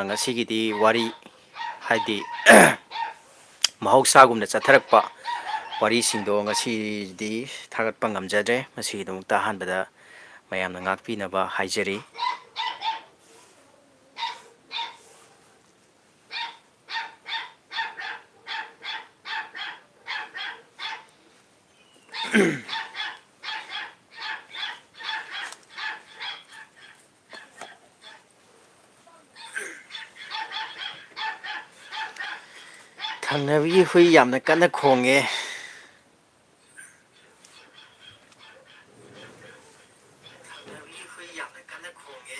ꯉꯁꯤꯒꯤꯗꯤ ꯋꯥꯔꯤ ꯍꯥꯏꯗꯤ ꯃꯍꯧꯁꯥꯒꯨꯝꯅ ꯆꯠꯊꯔꯛꯄ ꯋꯥꯔꯤꯁꯤꯡꯗꯣ ꯉꯁꯤꯗꯤ ꯊꯥꯒꯠꯄ ꯉꯝꯖꯗ꯭ꯔꯦ꯫ ꯃꯁꯤꯒꯤꯗꯃꯛꯇ ꯑꯍꯥꯟꯕꯗ ꯃꯌꯥꯝꯅ ꯉꯥꯛꯄꯤꯅꯕ ꯍꯥꯏꯖꯔꯤ꯫ ꯊꯪꯅꯕꯒꯤ ꯍꯨꯏ ꯌꯥꯝꯅ ꯀꯟꯅ ꯈꯣꯡꯉꯦ꯫ ꯊꯪꯅꯕꯒꯤ ꯍꯨꯏ ꯌꯥꯝꯅ ꯀꯟꯅ ꯈꯣꯡꯉꯦ꯫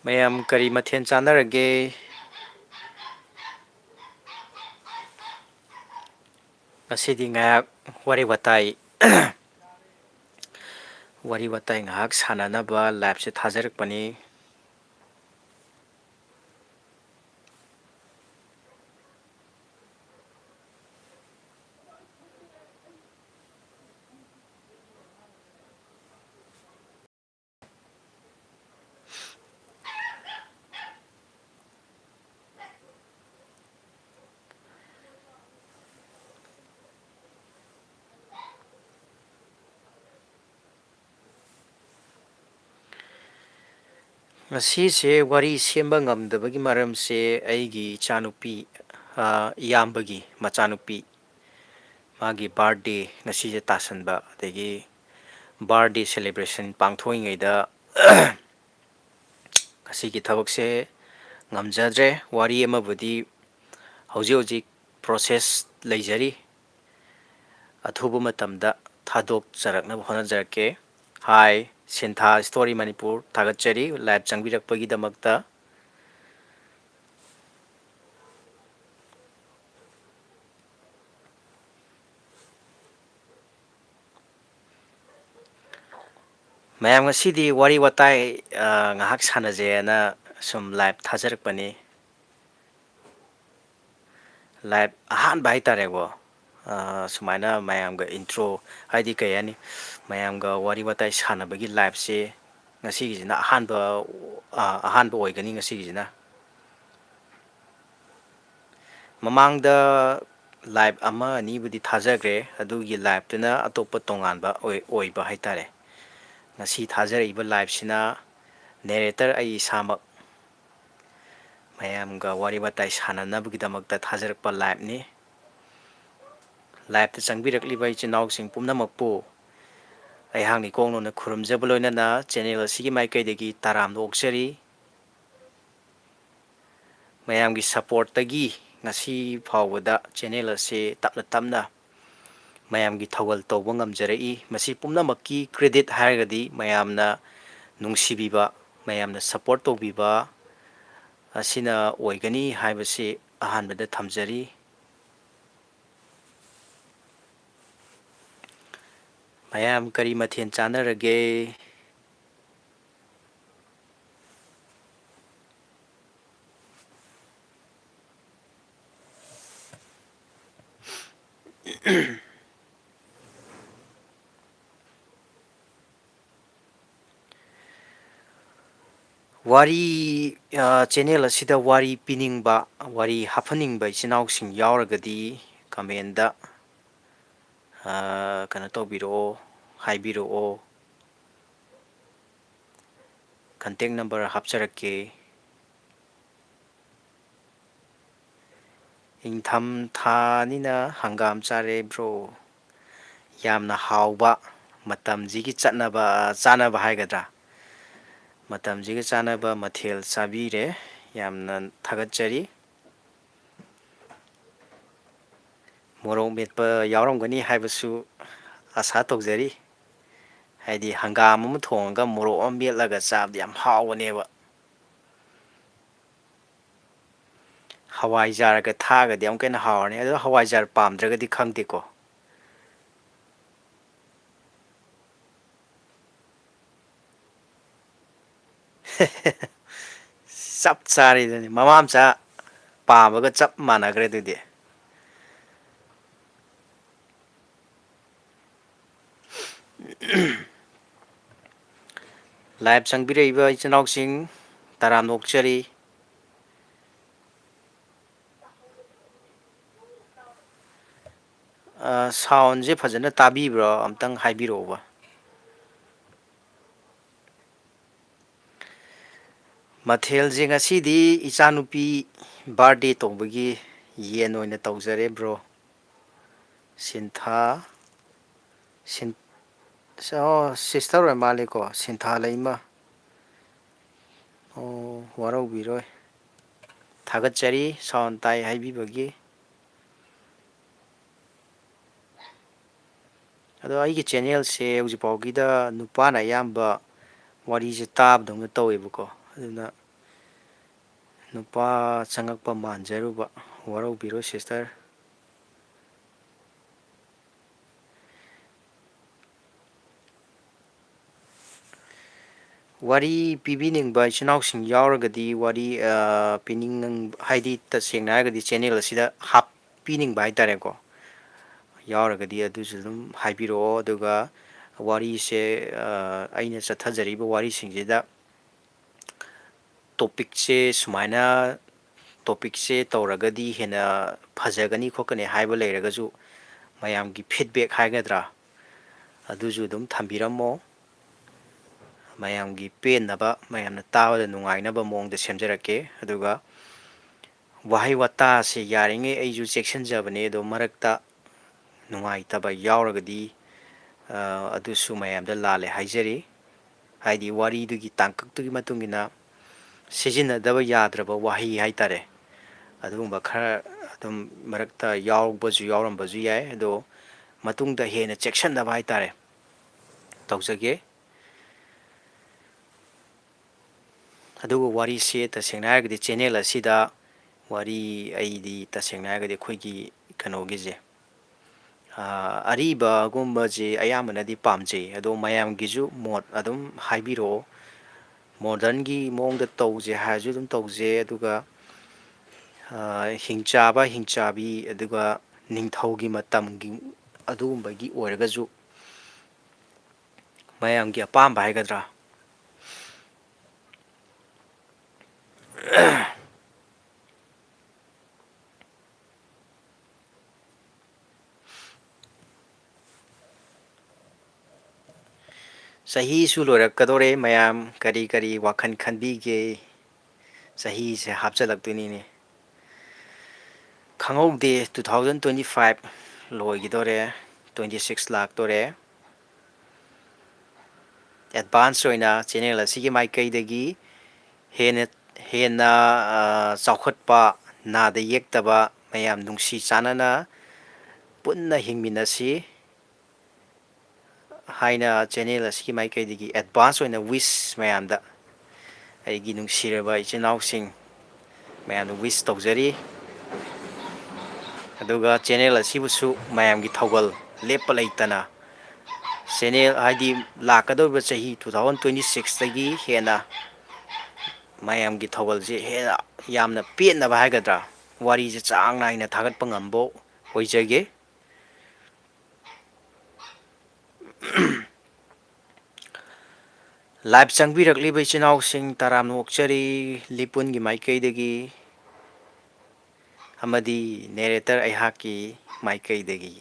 ꯃꯌꯥꯝ ꯀꯔꯤ ꯃꯊꯦꯜ ꯆꯥꯟꯅꯔꯒꯦ? ꯉꯁꯤꯗꯤ ꯉꯥꯏꯍꯥꯛ ꯋꯥꯔꯤ ꯋꯥꯇꯥꯏ ꯋꯥꯔꯤ ꯋꯥꯇꯥꯏ ꯉꯥꯏꯍꯥꯛ ꯁꯥꯟꯅꯅꯕ ꯂꯥꯏꯞꯁꯦ ꯊꯥꯖꯔꯛꯄꯅꯤ꯫ ꯉꯁꯤꯁꯦ ꯋꯥꯔꯤ ꯁꯦꯝꯕ ꯉꯝꯗꯕꯒꯤ ꯃꯔꯝꯁꯦ ꯑꯩꯒꯤ ꯏꯆꯥꯅꯨꯄꯤ ꯏꯌꯥꯝꯕꯒꯤ ꯃꯆꯥꯅꯨꯄꯤ ꯃꯥꯒꯤ ꯕꯥꯔꯗꯦ ꯉꯁꯤꯁꯦ ꯇꯥꯁꯟꯕ, ꯑꯗꯒꯤ ꯕꯥꯔꯗꯦ ꯁꯦꯂꯦꯕ꯭ꯔꯦꯁꯟ ꯄꯥꯡꯊꯣꯛꯏꯉꯩꯗ ꯉꯁꯤꯒꯤ ꯊꯕꯛꯁꯦ ꯉꯝꯖꯗ꯭ꯔꯦ꯫ ꯋꯥꯔꯤ ꯑꯃꯕꯨꯗꯤ ꯍꯧꯖꯤꯛ ꯍꯧꯖꯤꯛ ꯄ꯭ꯔꯣꯁꯦꯁ ꯂꯩꯖꯔꯤ, ꯑꯊꯨꯕ ꯃꯇꯝꯗ ꯊꯥꯗꯣꯛꯆꯔꯛꯅꯕ ꯍꯣꯠꯅꯖꯔꯛꯀꯦ꯫ ꯍꯥꯏ ꯁꯤꯟꯊꯥ ꯏꯁꯇꯣꯔꯤ ꯃꯅꯤꯄꯨꯔ ꯊꯥꯒꯠꯆꯔꯤ ꯂꯥꯏꯞ ꯆꯪꯕꯤꯔꯛꯄꯒꯤꯗꯃꯛꯇ꯫ ꯃꯌꯥꯝ ꯉꯁꯤꯗꯤ ꯋꯥꯔꯤ ꯋꯥꯇꯥꯏ ꯉꯥꯏꯍꯥꯛ ꯁꯥꯟꯅꯖꯦꯅ ꯁꯨꯝ ꯂꯥꯏꯞ ꯊꯥꯖꯔꯛꯄꯅꯤ꯫ ꯂꯥꯏꯞ ꯑꯍꯥꯟꯕ ꯍꯥꯏꯇꯥꯔꯦꯀꯣ꯫ ꯁꯨꯃꯥꯏꯅ ꯃꯌꯥꯝꯒ ꯏꯟꯇ꯭ꯔꯣ ꯍꯥꯏꯗꯤ ꯀꯩ ꯍꯥꯏꯅꯤ, ꯃꯌꯥꯝꯒ ꯋꯥꯔꯤ ꯋꯥꯇꯥꯏ ꯁꯥꯟꯅꯕꯒꯤ ꯂꯥꯏꯞꯁꯦ ꯉꯁꯤꯒꯤꯁꯤꯅ ꯑꯍꯥꯟꯕ ꯑꯣꯏꯒꯅꯤ ꯉꯁꯤꯒꯤꯁꯤꯅ꯫ ꯃꯃꯥꯡꯗ ꯂꯥꯏꯞ ꯑꯃ ꯑꯅꯤꯕꯨꯗꯤ ꯊꯥꯖꯈ꯭ꯔꯦ, ꯑꯗꯨꯒꯤ ꯂꯥꯏꯞꯇꯨꯅ ꯑꯇꯣꯞꯄ ꯇꯣꯉꯥꯟꯕ ꯑꯣꯏꯕ ꯍꯥꯏꯇꯥꯔꯦ꯫ ꯉꯁꯤ ꯊꯥꯖꯔꯛꯏꯕ ꯂꯥꯏꯞꯁꯤꯅ ꯅꯦꯔꯦꯇꯔ ꯑꯩ ꯏꯁꯥꯃꯛ ꯃꯌꯥꯝꯒ ꯋꯥꯔꯤ ꯋꯥꯇꯥꯏ ꯁꯥꯟꯅꯅꯕꯒꯤꯗꯃꯛꯇ ꯊꯥꯖꯔꯛꯄ ꯂꯥꯏꯞꯅꯤ꯫ ꯂꯥꯏꯞꯇ ꯆꯪꯕꯤꯔꯛꯂꯤꯕ ꯏꯆꯤꯟ ꯏꯅꯥꯎꯁꯤꯡ ꯄꯨꯝꯅꯃꯛꯄꯨ ꯑꯩꯍꯥꯛꯅ ꯏꯀꯣꯛꯅꯅ ꯈꯨꯔꯨꯝꯖꯕ ꯂꯣꯏꯅꯅ ꯆꯦꯅꯦꯜ ꯑꯁꯤꯒꯤ ꯃꯥꯏꯀꯩꯗꯒꯤ ꯇꯔꯥꯝꯅ ꯑꯣꯛꯆꯔꯤ꯫ ꯃꯌꯥꯝꯒꯤ ꯁꯄꯣꯔꯠꯇꯒꯤ ꯉꯁꯤ ꯐꯥꯎꯕꯗ ꯆꯦꯅꯦꯜ ꯑꯁꯤ ꯇꯞꯅ ꯇꯞꯅ ꯃꯌꯥꯝꯒꯤ ꯊꯧꯒꯜ ꯇꯧꯕ ꯉꯝꯖꯔꯛꯏ꯫ ꯃꯁꯤ ꯄꯨꯝꯅꯃꯛꯀꯤ ꯀ꯭ꯔꯦꯗꯤꯠ ꯍꯥꯏꯔꯒꯗꯤ ꯃꯌꯥꯝꯅ ꯅꯨꯡꯁꯤꯕꯤꯕ, ꯃꯌꯥꯝꯅ ꯁꯄꯣꯔꯠ ꯇꯧꯕꯤꯕ ꯑꯁꯤꯅ ꯑꯣꯏꯒꯅꯤ ꯍꯥꯏꯕꯁꯤ ꯑꯍꯥꯟꯕꯗ ꯊꯝꯖꯔꯤ꯫ ꯃꯌꯥꯝ ꯀꯔꯤ ꯃꯊꯦꯜ ꯆꯥꯟꯅꯔꯒꯦ? ꯋꯥꯔꯤ ꯆꯦꯅꯦꯜ ꯑꯁꯤꯗ ꯋꯥꯔꯤ ꯄꯤꯅꯤꯡꯕ, ꯋꯥꯔꯤ ꯍꯥꯞꯍꯟꯅꯤꯡꯕ ꯏꯆꯤꯟ ꯏꯅꯥꯎꯁꯤꯡ ꯌꯥꯎꯔꯒꯗꯤ ꯀꯃꯦꯟꯗ ꯀꯩꯅꯣ ꯇꯧꯕꯤꯔꯛꯑꯣ, ꯍꯥꯏꯕꯤꯔꯛꯑꯣ꯫ ꯀꯟꯇꯦꯛ ꯅꯝꯕꯔ ꯍꯥꯞꯆꯔꯛꯀꯦ꯫ ꯏꯪꯊꯝ ꯊꯥꯅꯤꯅ ꯍꯪꯒꯥꯝ ꯆꯥꯔꯦ ꯕ꯭ꯔꯣ꯫ ꯌꯥꯝꯅ ꯍꯥꯎꯕ ꯃꯇꯝꯁꯤꯒꯤ ꯆꯥꯅꯕ ꯍꯥꯏꯒꯗ꯭ꯔꯥ, ꯃꯇꯝꯁꯤꯒ ꯆꯥꯅꯕ ꯃꯊꯦꯜ ꯆꯥꯕꯤꯔꯦ, ꯌꯥꯝꯅ ꯊꯥꯒꯠꯆꯔꯤ꯫ ꯃꯣꯔꯣꯛ ꯃꯦꯠꯄ ꯌꯥꯎꯔꯝꯒꯅꯤ ꯍꯥꯏꯕꯁꯨ ꯑꯁꯥ ꯇꯧꯖꯔꯤ꯫ ꯍꯥꯏꯗꯤ ꯍꯪꯒꯥꯝ ꯑꯃ ꯊꯣꯡꯉꯒ ꯃꯣꯔꯣꯛ ꯑꯃ ꯃꯦꯠꯂꯒ ꯆꯥꯕꯗ ꯌꯥꯝ ꯍꯥꯎꯕꯅꯦꯕ꯫ ꯍꯋꯥꯏꯖꯥꯔꯒ ꯊꯥꯛꯑꯒꯗꯤ ꯑꯃꯨꯛꯀ ꯍꯦꯟꯅ ꯍꯥꯎꯔꯅꯤ ꯑꯗꯣ ꯍꯋꯥꯏꯖꯥꯔ ꯄꯥꯝꯗ꯭ꯔꯒꯗꯤ ꯈꯪꯗꯦꯀꯣ. ꯆꯞ ꯆꯥꯔꯦꯗꯨꯅꯤ ꯃꯃꯥ-ꯃꯆꯥ ꯄꯥꯝꯕꯒ ꯆꯞ ꯃꯥꯟꯅꯈ꯭ꯔꯦ ꯑꯗꯨꯗꯤ. ꯂꯥꯏꯞ ꯆꯪꯕꯤꯔꯛꯏꯕ ꯏꯆꯤꯜ ꯏꯅꯥꯎꯁꯤꯡ ꯇꯔꯥꯝꯅ ꯑꯣꯛꯆꯔꯤ. ꯁꯥꯎꯟꯁꯦ ꯐꯖꯅ ꯇꯥꯕꯤꯕ꯭ꯔꯣ ꯑꯝꯇꯪ ꯍꯥꯏꯕꯤꯔꯛꯎꯕ. ꯃꯊꯦꯜꯁꯦ ꯉꯁꯤꯗꯤ ꯏꯆꯥꯅꯨꯄꯤ ꯕꯥꯔꯗꯦ ꯇꯧꯕꯒꯤ ꯌꯦꯟ ꯑꯣꯏꯅ ꯇꯧꯖꯔꯦ ꯕ꯭ꯔꯣ. ꯁꯤꯟꯊꯥ ꯁꯤꯁꯇꯔ ꯑꯣꯏꯔ ꯃꯥꯜꯂꯦꯀꯣ ꯁꯤꯟꯊꯥ ꯂꯩꯃ. ꯑꯣ ꯋꯥꯔꯧꯕꯤꯔꯣꯏ. ꯊꯥꯒꯠꯆꯔꯤ ꯁꯥꯎꯟ ꯇꯥꯏ ꯍꯥꯏꯕꯤꯕꯒꯤ. ꯑꯗꯣ ꯑꯩꯒꯤ ꯆꯦꯅꯦꯜꯁꯦ ꯍꯧꯖꯤꯛꯐꯥꯎꯒꯤꯗ ꯅꯨꯄꯥꯅ ꯑꯌꯥꯝꯕ ꯋꯥꯔꯤꯁꯦ ꯇꯥꯕꯗꯧꯅ ꯇꯧꯋꯦꯕꯀꯣ ꯑꯗꯨꯅ ꯅꯨꯄꯥ ꯆꯪꯉꯛꯄ ꯃꯥꯟꯖꯔꯨꯕ ꯋꯥꯔꯧꯕꯤꯔꯣꯏ ꯁꯤꯁꯇꯔ. ꯋꯥꯔꯤ ꯄꯤꯕꯤꯅꯤꯡꯕ ꯏꯆꯤꯟ ꯏꯅꯥꯎꯁꯤꯡ ꯌꯥꯎꯔꯒꯗꯤ ꯋꯥꯔꯤ ꯍꯥꯏꯗꯤ ꯇꯁꯦꯡꯅ ꯍꯥꯏꯔꯒꯗꯤ ꯆꯦꯅꯦꯜ ꯑꯁꯤꯗ ꯍꯥꯞꯄꯤꯅꯤꯡꯕ ꯍꯥꯏꯇꯥꯔꯦꯀꯣ ꯌꯥꯎꯔꯒꯗꯤ ꯑꯗꯨꯁꯨ ꯑꯗꯨꯝ ꯍꯥꯏꯕꯤꯔꯛꯑꯣ ꯑꯗꯨꯒ ꯋꯥꯔꯤꯁꯦ ꯑꯩꯅ ꯆꯠꯊꯖꯔꯤꯕ ꯋꯥꯔꯤꯁꯤꯡꯁꯤꯗ ꯇꯣꯄꯤꯛꯁꯦ ꯁꯨꯃꯥꯏꯅ ꯇꯣꯄꯤꯛꯁꯦ ꯇꯧꯔꯒꯗꯤ ꯍꯦꯟꯅ ꯐꯖꯒꯅꯤ ꯈꯣꯠꯀꯅꯤ ꯍꯥꯏꯕ ꯂꯩꯔꯒꯁꯨ ꯃꯌꯥꯝꯒꯤ ꯐꯤꯠꯕꯦꯛ ꯍꯥꯏꯒꯗ꯭ꯔꯥ ꯑꯗꯨꯁꯨ ꯑꯗꯨꯝ ꯊꯝꯕꯤꯔꯝꯃꯣ. ꯃꯌꯥꯝꯒꯤ ꯄꯦꯟꯅꯕ ꯃꯌꯥꯝꯅ ꯇꯥꯕꯗ ꯅꯨꯡꯉꯥꯏꯅꯕ ꯃꯑꯣꯡꯗ ꯁꯦꯝꯖꯔꯛꯀꯦ ꯑꯗꯨꯒ ꯋꯥꯍꯩ ꯋꯥꯇꯥꯁꯦ ꯌꯥꯔꯤꯉꯩ ꯑꯩꯁꯨ ꯆꯦꯛꯁꯤꯟꯖꯕꯅꯦ ꯑꯗꯣ ꯃꯔꯛꯇ ꯅꯨꯡꯉꯥꯏꯇꯕ ꯌꯥꯎꯔꯒꯗꯤ ꯑꯗꯨꯁꯨ ꯃꯌꯥꯝꯗ ꯂꯥꯜꯂꯦ ꯍꯥꯏꯖꯔꯤ. ꯍꯥꯏꯗꯤ ꯋꯥꯔꯤꯗꯨꯒꯤ ꯇꯥꯡꯀꯛꯇꯨꯒꯤ ꯃꯇꯨꯡ ꯏꯟꯅ ꯁꯤꯖꯤꯟꯅꯗꯕ ꯌꯥꯗ꯭ꯔꯕ ꯋꯥꯍꯩ ꯍꯥꯏꯇꯥꯔꯦ ꯑꯗꯨꯒꯨꯝꯕ ꯈꯔ ꯑꯗꯨꯝ ꯃꯔꯛꯇ ꯌꯥꯎꯕꯁꯨ ꯌꯥꯎꯔꯝꯕꯁꯨ ꯌꯥꯏ ꯑꯗꯣ ꯃꯇꯨꯡꯗ ꯍꯦꯟꯅ ꯆꯦꯛꯁꯤꯟꯅꯕ ꯍꯥꯏꯇꯥꯔꯦ ꯇꯧꯖꯒꯦ. ꯑꯗꯨꯒ ꯋꯥꯔꯤꯁꯦ ꯇꯁꯦꯡꯅ ꯍꯥꯏꯔꯒꯗꯤ ꯆꯦꯅꯦꯜ ꯑꯁꯤꯗ ꯋꯥꯔꯤ ꯑꯩꯗꯤ ꯇꯁꯦꯡꯅ ꯍꯥꯏꯔꯒꯗꯤ ꯑꯩꯈꯣꯏꯒꯤ ꯀꯩꯅꯣꯒꯤꯁꯦ ꯑꯔꯤꯕꯒꯨꯝꯕꯁꯦ ꯑꯌꯥꯝꯕꯅꯗꯤ ꯄꯥꯝꯖꯩ ꯑꯗꯣ ꯃꯌꯥꯝꯒꯤꯁꯨ ꯃꯣꯠ ꯑꯗꯨꯝ ꯍꯥꯏꯕꯤꯔꯛꯑꯣ. ꯃꯣꯗꯔꯟꯒꯤ ꯃꯑꯣꯡꯗ ꯇꯧꯁꯦ ꯍꯥꯏꯔꯁꯨ ꯑꯗꯨꯝ ꯇꯧꯖꯦ ꯑꯗꯨꯒ ꯍꯤꯡꯆꯥꯕ ꯍꯤꯡꯆꯥꯕꯤ ꯑꯗꯨꯒ ꯅꯤꯡꯊꯧꯒꯤ ꯃꯇꯝꯒꯤ ꯑꯗꯨꯒꯨꯝꯕꯒꯤ ꯑꯣꯏꯔꯒꯁꯨ ꯃꯌꯥꯝꯒꯤ ꯑꯄꯥꯝꯕ ꯍꯥꯏꯒꯗ꯭ꯔꯥ ꯆꯍꯤꯁꯨ ꯂꯣꯏꯔꯛꯀꯗꯧꯔꯦ ꯃꯌꯥꯝ ꯀꯔꯤ ꯀꯔꯤ ꯋꯥꯈꯜ ꯈꯟꯕꯤꯒꯦ ꯆꯍꯤꯁꯦ ꯍꯥꯞꯆꯤꯜꯂꯛꯇꯣꯏꯅꯤꯅꯦ ꯈꯪꯍꯧꯗꯦ 2025 ꯂꯣꯏꯈꯤꯗꯣꯔꯦ 26 ꯂꯥꯛꯇꯣꯔꯦ ꯑꯦꯗꯚꯥꯟꯁ ꯑꯣꯏꯅ ꯆꯦꯅꯦꯜ ꯑꯁꯤꯒꯤ ꯃꯥꯏꯀꯩꯗꯒꯤ ꯍꯦꯟꯅ ꯆꯥꯎꯈꯠꯄ ꯅꯥꯗ ꯌꯦꯛꯇꯕ ꯃꯌꯥꯝ ꯅꯨꯡꯁꯤ ꯆꯥꯟꯅꯅ ꯄꯨꯟꯅ ꯍꯤꯡꯃꯤꯟꯅꯁꯤ ꯍꯥꯏꯅ ꯆꯦꯅꯦꯜ ꯑꯁꯤꯒꯤ ꯃꯥꯏꯀꯩꯗꯒꯤ ꯑꯦꯗꯚꯥꯟꯁ ꯑꯣꯏꯅ ꯋꯤꯁ ꯃꯌꯥꯝꯗ ꯑꯩꯒꯤ ꯅꯨꯡꯁꯤꯔꯕ ꯏꯆꯤꯟ ꯏꯅꯥꯎꯁꯤꯡ ꯃꯌꯥꯝꯅ ꯋꯤꯁ ꯇꯧꯖꯔꯤ ꯑꯗꯨꯒ ꯆꯦꯅꯦꯜ ꯑꯁꯤꯕꯨꯁꯨ ꯃꯌꯥꯝꯒꯤ ꯊꯧꯒꯜ ꯂꯦꯞꯄ ꯂꯩꯇꯅ ꯆꯦꯅꯦꯜ ꯍꯥꯏꯗꯤ ꯂꯥꯛꯀꯗꯧꯔꯤꯕ ꯆꯍꯤ 2026ꯇꯒꯤ ꯍꯦꯟꯅ ꯃꯌꯥꯝꯒꯤ ꯊꯧꯒꯜꯁꯦ ꯍꯦꯟꯅ ꯌꯥꯝꯅ ꯄꯦꯟꯅꯕ ꯍꯥꯏꯒꯗ꯭ꯔꯥ ꯋꯥꯔꯤꯁꯦ ꯆꯥꯡ ꯅꯥꯏꯅ ꯊꯥꯒꯠꯄ ꯉꯝꯕ ꯑꯣꯏꯖꯒꯦ ꯂꯥꯏꯞ ꯆꯪꯕꯤꯔꯛꯂꯤꯕ ꯏꯆꯤꯟ ꯏꯅꯥꯎꯁꯤꯡ ꯇꯔꯥꯝꯅ ꯑꯣꯛꯆꯔꯤ ꯂꯤꯄꯨꯟꯒꯤ ꯃꯥꯏꯀꯩꯗꯒꯤ ꯑꯃꯗꯤ ꯅꯦꯔꯦꯇꯔ ꯑꯩꯍꯥꯛꯀꯤ ꯃꯥꯏꯀꯩꯗꯒꯤ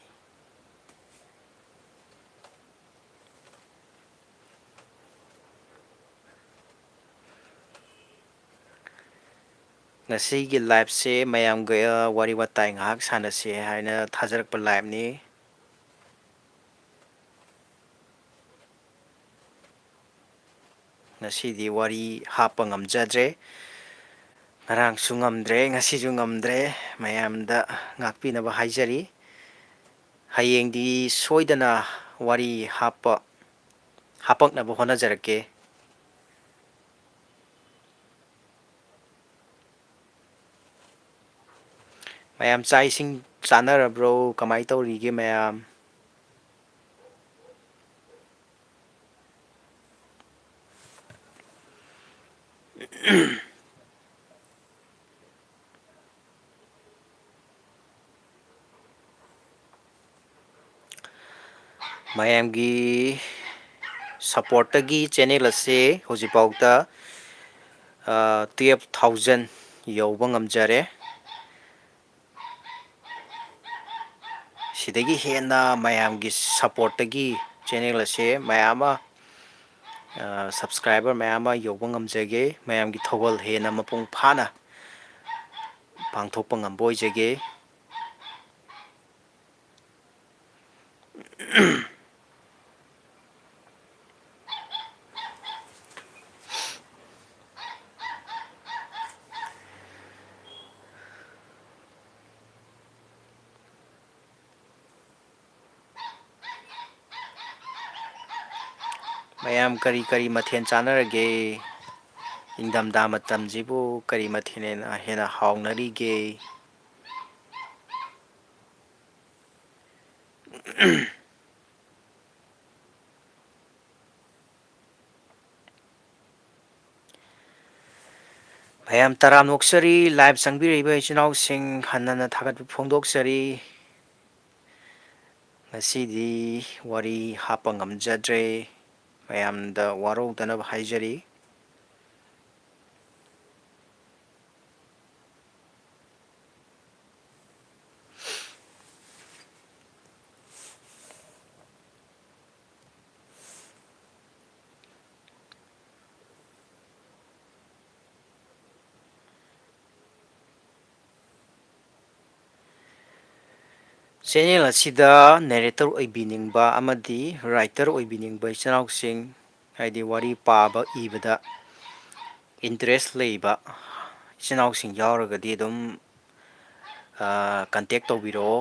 ꯉꯁꯤꯒꯤ ꯂꯥꯏꯞꯁꯦ ꯃꯌꯥꯝꯒ ꯋꯥꯔꯤ ꯋꯥꯇꯥꯏ ꯉꯥꯏꯍꯥꯛ ꯁꯥꯟꯅꯁꯦ ꯍꯥꯏꯅ ꯊꯥꯖꯔꯛꯄ ꯂꯥꯏꯞꯅꯤ ꯉꯁꯤꯗꯤ ꯋꯥꯔꯤ ꯍꯥꯞꯄ ꯉꯝꯖꯗ꯭ꯔꯦ ꯉꯔꯥꯡꯁꯨ ꯉꯝꯗ꯭ꯔꯦ ꯉꯁꯤꯁꯨ ꯉꯝꯗ꯭ꯔꯦ ꯃꯌꯥꯝꯗ ꯉꯥꯛꯄꯤꯅꯕ ꯍꯥꯏꯖꯔꯤ ꯍꯌꯦꯡꯗꯤ ꯁꯣꯏꯗꯅ ꯋꯥꯔꯤ ꯍꯥꯄꯛꯅꯕ ꯍꯣꯠꯅꯖꯔꯛꯀꯦ ꯃꯌꯥꯝ ꯆꯥꯛ ꯏꯁꯤꯡ ꯆꯥꯅꯔꯕ꯭ꯔꯣ ꯀꯃꯥꯏꯅ ꯇꯧꯔꯤꯒꯦ ꯃꯌꯥꯝ? ꯃꯌꯥꯝꯒꯤ ꯁꯞꯄꯣꯔꯠꯇꯒꯤ ꯆꯦꯅꯦꯜ ꯑꯁꯤ ꯍꯧꯖꯤꯛꯐꯥꯎꯗ 12,000 ꯌꯧꯕ ꯉꯝꯖꯔꯦ꯫ ꯁꯤꯗꯒꯤ ꯍꯦꯟꯅ ꯃꯌꯥꯝꯒꯤ ꯁꯞꯄꯣꯔꯠꯇꯒꯤ ꯆꯦꯅꯦꯜ ꯑꯁꯦ ꯃꯌꯥꯝ ꯑꯃ ꯁꯕꯁꯀ꯭ꯔꯥꯏꯕꯔ ꯃꯌꯥꯝ ꯑꯃ ꯌꯧꯕ ꯉꯝꯖꯒꯦ, ꯃꯌꯥꯝꯒꯤ ꯊꯧꯒꯜ ꯍꯦꯟꯅ ꯃꯄꯨꯡ ꯐꯥꯅ ꯄꯥꯡꯊꯣꯛꯄ ꯉꯝꯕ ꯑꯣꯏꯖꯒꯦ꯫ ꯃꯌꯥꯝ ꯀꯔꯤ ꯀꯔꯤ ꯃꯊꯦꯜ ꯆꯥꯅꯔꯒꯦ? ꯏꯪꯊꯝꯊꯥ ꯃꯇꯝꯁꯤꯕꯨ ꯀꯔꯤ ꯃꯊꯦꯜꯅ ꯍꯦꯟꯅ ꯍꯥꯎꯅꯔꯤꯒꯦ? ꯃꯌꯥꯝ ꯇꯔꯥꯝ ꯅꯣꯛꯆꯔꯤ ꯂꯥꯏꯚ ꯆꯪꯕꯤꯔꯛꯏꯕ ꯏꯆꯤꯜ ꯏꯅꯥꯎꯁꯤꯡ ꯍꯟꯅ ꯊꯥꯒꯠꯄ ꯐꯣꯡꯗꯣꯛꯆꯔꯤ꯫ ꯉꯁꯤꯗꯤ ꯋꯥꯔꯤ ꯍꯥꯞꯄ ꯉꯝꯖꯗ꯭ꯔꯦ, ꯃꯌꯥꯝꯗ ꯋꯥꯔꯧꯗꯅꯕ ꯍꯥꯏꯖꯔꯤ꯫ ꯆꯦꯅꯦꯜ ꯑꯁꯤꯗ ꯅꯦꯔꯦꯇꯔ ꯑꯣꯏꯕꯤꯅꯤꯡꯕ ꯑꯃꯗꯤ ꯔꯥꯏꯇꯔ ꯑꯣꯏꯕꯤꯅꯤꯡꯕ ꯏꯆꯤꯜ ꯏꯅꯥꯎꯁꯤꯡ, ꯍꯥꯏꯗꯤ ꯋꯥꯔꯤ ꯄꯥꯕ ꯏꯕꯗ ꯏꯟꯇꯔꯦꯁ ꯂꯩꯕ ꯏꯆꯤꯜ ꯏꯅꯥꯎꯁꯤꯡ ꯌꯥꯎꯔꯒꯗꯤ ꯑꯗꯨꯝ ꯀꯟꯇꯦꯛ ꯇꯧꯕꯤꯔꯛꯑꯣ꯫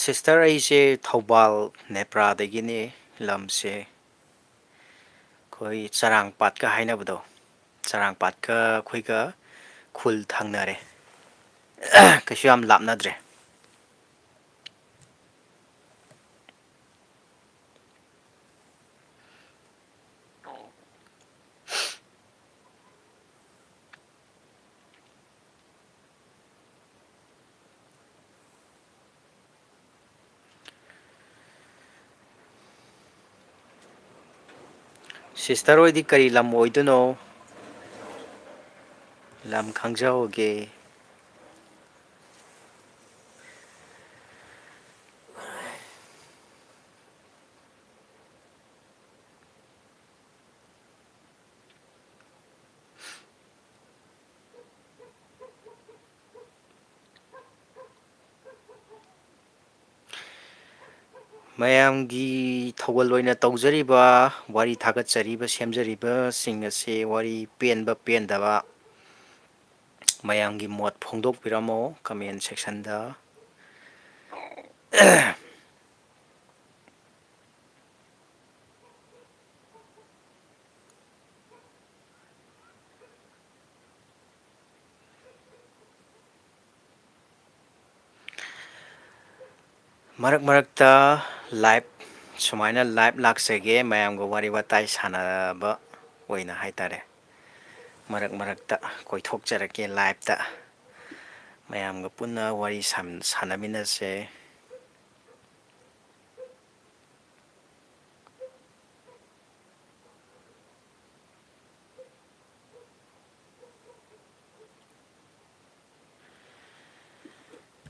ꯁꯤꯁꯇꯔ ꯑꯩꯁꯦ ꯊꯧꯕꯥꯜ ꯅꯦꯄ꯭ꯔꯥꯗꯒꯤꯅꯤ, ꯂꯝꯁꯦ ꯑꯩꯈꯣꯏ ꯆꯔꯥꯡꯄꯥꯠꯀ ꯍꯥꯏꯅꯕꯗꯣ, ꯆꯔꯥꯡꯄꯥꯠꯀ ꯑꯩꯈꯣꯏꯒ ꯈꯨꯜ ꯊꯪꯅꯔꯦ, ꯀꯩꯁꯨ ꯌꯥꯝ ꯂꯥꯞꯅꯗ꯭ꯔꯦ꯫ ꯁꯤꯁꯇꯔ ꯍꯣꯏꯗꯤ ꯀꯔꯤ ꯂꯝ ꯑꯣꯏꯗꯣꯏꯅꯣ? ꯂꯝ ꯈꯪꯖꯍꯧꯒꯦ꯫ ꯃꯌꯥꯝꯒꯤ ꯊꯧꯒꯜ ꯑꯣꯏꯅ ꯇꯧꯖꯔꯤꯕ ꯋꯥꯔꯤ ꯊꯥꯒꯠꯆꯔꯤꯕ ꯁꯦꯝꯖꯔꯤꯕꯁꯤꯡ ꯑꯁꯤ ꯋꯥꯔꯤ ꯄꯦꯟꯕ ꯄꯦꯟꯗꯕ ꯃꯌꯥꯝꯒꯤ ꯃꯣꯠ ꯐꯣꯡꯗꯣꯛꯄꯤꯔꯝꯃꯣ ꯀꯃꯦꯟ ꯁꯦꯛꯁꯟꯗ꯫ ꯃꯔꯛ ꯃꯔꯛꯇ ꯂꯥꯏꯚ ꯁꯨꯃꯥꯏꯅ ꯂꯥꯏꯚ ꯂꯥꯛꯆꯒꯦ, ꯃꯌꯥꯝꯒ ꯋꯥꯔꯤ ꯋꯥꯇꯥꯏ ꯁꯥꯟꯅꯕ ꯑꯣꯏꯅ ꯍꯥꯏꯇꯥꯔꯦ꯫ ꯃꯔꯛ ꯃꯔꯛꯇ ꯀꯣꯏꯊꯣꯛꯆꯔꯛꯀꯦ ꯂꯥꯏꯚꯇ, ꯃꯌꯥꯝꯒ ꯄꯨꯟꯅ ꯋꯥꯔꯤ ꯁꯥꯟꯅꯃꯤꯟꯅꯁꯦ꯫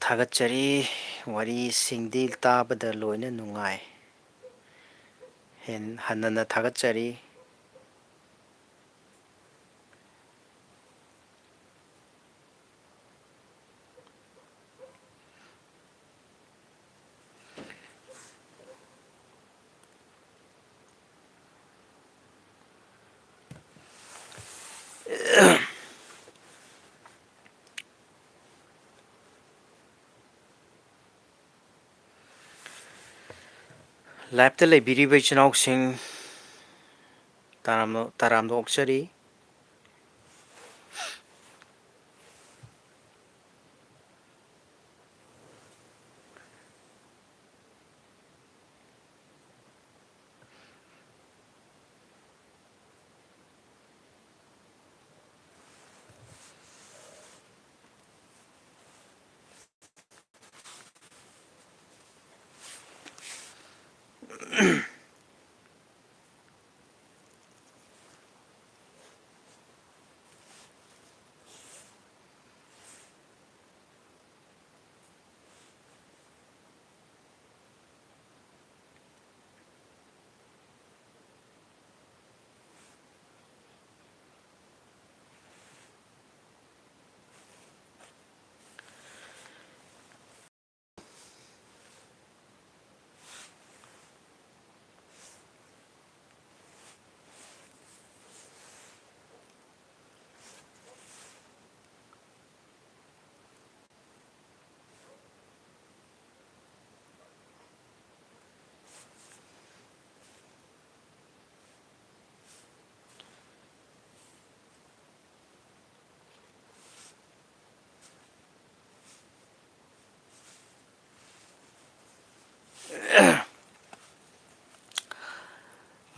ꯊꯥꯒꯠꯆꯔꯤ, ꯋꯥꯔꯤꯁꯤꯡꯗꯤ ꯇꯥꯕꯗ ꯂꯣꯏꯅ ꯅꯨꯡꯉꯥꯏ, ꯍꯟꯅ ꯊꯥꯒꯠꯆꯔꯤ꯫ ꯂꯥꯏꯞꯇ ꯂꯩꯕꯤꯔꯤꯕ ꯏꯆꯤꯟ ꯏꯅꯥꯎꯁꯤꯡ ꯇꯔꯥꯝꯅ ꯑꯣꯛꯆꯔꯤ꯫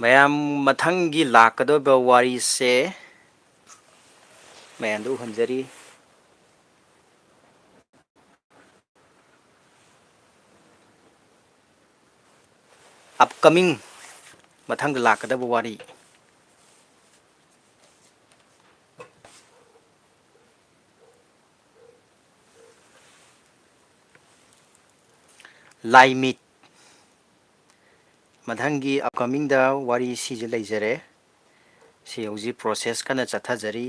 ꯃꯌꯥꯝ ꯃꯊꯪꯒꯤ ꯂꯥꯛꯀꯗꯧꯔꯤꯕ ꯋꯥꯔꯤꯁꯦ ꯃꯌꯥꯝꯗ ꯎꯍꯟꯖꯔꯤ꯫ ꯑꯞꯀꯃꯤꯡ ꯃꯊꯪꯗ ꯂꯥꯛꯀꯗꯕ ꯋꯥꯔꯤ꯫ ꯂꯥꯏꯃꯤꯠ ꯃꯊꯪꯒꯤ ꯑꯞꯀꯃꯤꯡꯗ ꯋꯥꯔꯤ ꯁꯤꯁꯦ ꯂꯩꯖꯔꯦ꯫ ꯁꯤ ꯍꯧꯖꯤꯛ ꯄ꯭ꯔꯣꯁꯦꯁ ꯀꯟꯅ ꯆꯠꯊꯖꯔꯤ꯫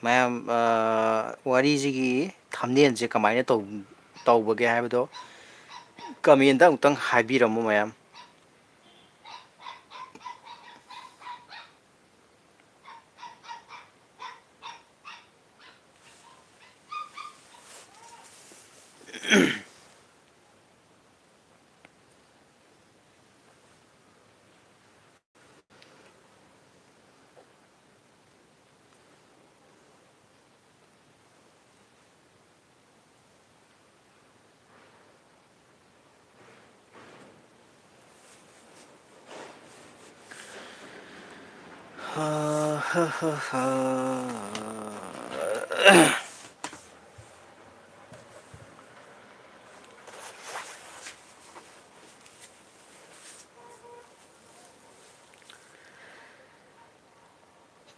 ꯃꯌꯥꯝ ꯋꯥꯔꯤꯁꯤꯒꯤ ꯊꯝꯅꯦꯜꯁꯦ ꯀꯃꯥꯏꯅ ꯇꯧꯕꯒꯦ ꯍꯥꯏꯕꯗꯣ ꯀꯃꯦꯟꯗ ꯑꯃꯨꯛꯇꯪ ꯍꯥꯏꯕꯤꯔꯝꯃꯨ ꯃꯌꯥꯝ꯫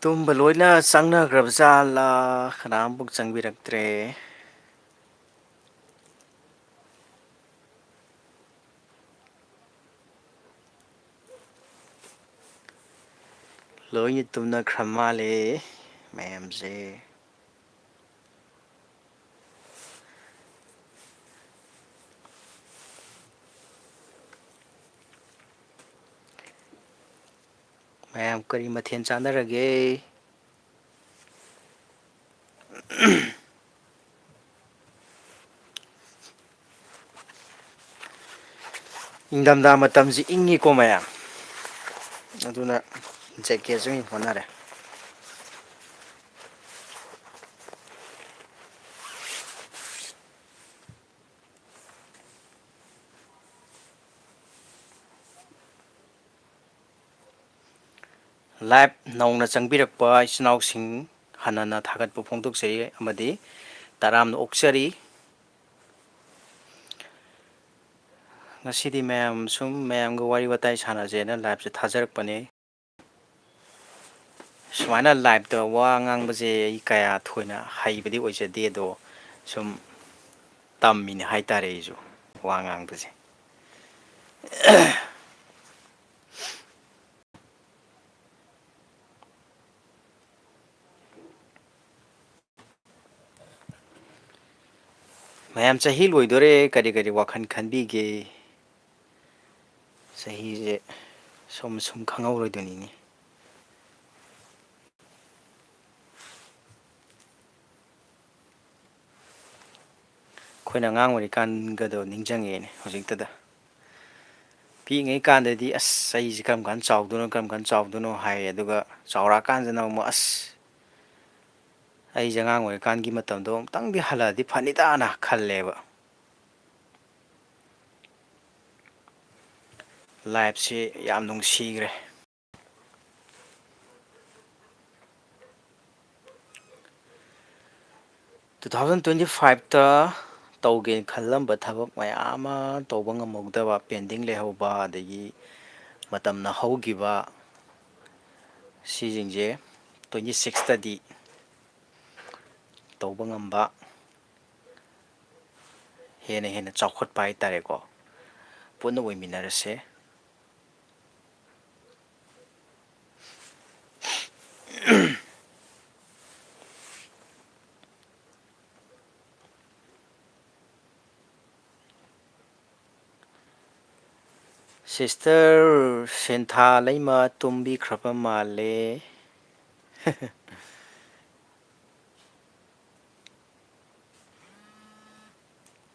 ꯇꯨꯝꯕ ꯂꯣꯏꯅ ꯆꯪꯅꯈ꯭ꯔꯕ ꯖꯥꯠꯂꯥ ꯀꯅꯥꯝꯐꯥꯎ ꯆꯪꯕꯤꯔꯛꯇ꯭ꯔꯦ꯫ ꯂꯣꯏꯅ ꯇꯨꯝꯅꯈ꯭ꯔ ꯃꯥꯜꯂꯦ ꯃꯌꯥꯝꯁꯦ꯫ ꯃꯌꯥꯝ ꯀꯔꯤ ꯃꯊꯦꯜ ꯆꯥꯟꯅꯔꯒꯦ? ꯏꯪꯊꯝꯊꯥ ꯃꯇꯝꯁꯤ ꯏꯪꯉꯤꯀꯣ ꯃꯌꯥꯝ ꯑꯗꯨꯅ ꯖꯦꯀꯦꯠꯁꯨ ꯍꯣꯠꯅꯔꯦ꯫ ꯂꯥꯏꯞ ꯅꯧꯅ ꯆꯪꯕꯤꯔꯛꯄ ꯏꯆꯤꯟ ꯏꯅꯥꯎꯁꯤꯡ ꯍꯟꯅ ꯊꯥꯒꯠꯄ ꯐꯣꯡꯗꯣꯛꯆꯔꯤ ꯑꯃꯗꯤ ꯇꯔꯥꯝꯅ ꯑꯣꯛꯆꯔꯤ꯫ ꯉꯁꯤꯗꯤ ꯃꯌꯥꯝ ꯁꯨꯝ ꯃꯌꯥꯝꯒ ꯋꯥꯔꯤ ꯋꯥꯇꯥꯏ ꯁꯥꯟꯅꯖꯦꯅ ꯂꯥꯏꯞꯁꯦ ꯊꯥꯖꯔꯛꯄꯅꯦ꯫ ꯁꯨꯃꯥꯏꯅ ꯂꯥꯏꯞꯇ ꯋꯥ ꯉꯥꯡꯕꯁꯦ ꯑꯩ ꯀꯌꯥ ꯊꯣꯏꯅ ꯍꯩꯕꯗꯤ ꯑꯣꯏꯖꯗꯦ ꯑꯗꯣ ꯁꯨꯝ ꯇꯝꯃꯤꯅꯦ ꯍꯥꯏꯇꯥꯔꯦ ꯑꯩꯁꯨ ꯋꯥ ꯉꯥꯡꯕꯁꯦ꯫ ꯃꯌꯥꯝ ꯆꯍꯤ ꯂꯣꯏꯗꯣꯔꯦ ꯀꯔꯤ ꯀꯔꯤ ꯋꯥꯈꯜ ꯈꯟꯕꯤꯒꯦ? ꯆꯍꯤꯁꯦ ꯁꯨꯝ ꯈꯪꯍꯧꯔꯣꯏꯗꯣꯏꯅꯤꯅꯦ꯫ ꯑꯩꯈꯣꯏꯅ ꯑꯉꯥꯡ ꯑꯣꯏꯔꯤꯀꯥꯟꯒꯗꯣ ꯅꯤꯡꯁꯤꯡꯉꯛꯑꯦꯅꯦ ꯍꯧꯖꯤꯛꯇꯗ ꯄꯤꯛꯏꯉꯩ ꯀꯥꯟꯗꯗꯤ ꯑꯁ ꯑꯩꯁꯦ ꯀꯔꯝ ꯀꯥꯟꯗ ꯆꯥꯎꯗꯣꯏꯅꯣ ꯀꯔꯝ ꯀꯥꯟꯗ ꯆꯥꯎꯗꯣꯏꯅꯣ ꯍꯥꯏꯌꯦ ꯑꯗꯨꯒ ꯆꯥꯎꯔꯛꯑꯀꯥꯟꯗꯅ ꯑꯃꯨꯛ ꯑꯁ ꯑꯩꯁꯦ ꯑꯉꯥꯡ ꯑꯣꯏꯔꯤꯀꯥꯟꯒꯤ ꯃꯇꯝꯗꯣ ꯑꯃꯨꯛꯇꯪꯗꯤ ꯍꯜꯂꯛꯑꯗꯤ ꯐꯅꯤꯗꯥꯅ ꯈꯜꯂꯦꯕ ꯂꯥꯏꯐꯁꯤ ꯌꯥꯝ ꯅꯨꯡꯁꯤꯈ꯭ꯔꯦ 2025ꯇ ꯇꯧꯒꯦꯅ ꯈꯜꯂꯝꯕ ꯊꯕꯛ ꯃꯌꯥꯝ ꯑꯃ ꯇꯧꯕ ꯉꯝꯍꯧꯗꯕ ꯄꯦꯟꯗꯤꯡ ꯂꯩꯍꯧꯕ ꯑꯗꯒꯤ ꯃꯇꯝꯅ ꯍꯧꯈꯤꯕ ꯁꯤꯁꯤꯡꯁꯦ 26ꯇꯗꯤ ꯇꯧꯕ ꯉꯝꯕ ꯍꯦꯟꯅ ꯍꯦꯟꯅ ꯆꯥꯎꯈꯠꯄ ꯍꯥꯏꯇꯥꯔꯦꯀꯣ ꯄꯨꯟꯅ ꯑꯣꯏꯃꯤꯟꯅꯔꯁꯦ ꯁꯤꯁꯇꯔ ꯁꯦꯟꯊꯥ ꯂꯩꯃ ꯇꯨꯝꯕꯤꯈ꯭ꯔꯕ ꯃꯥꯜꯂꯦ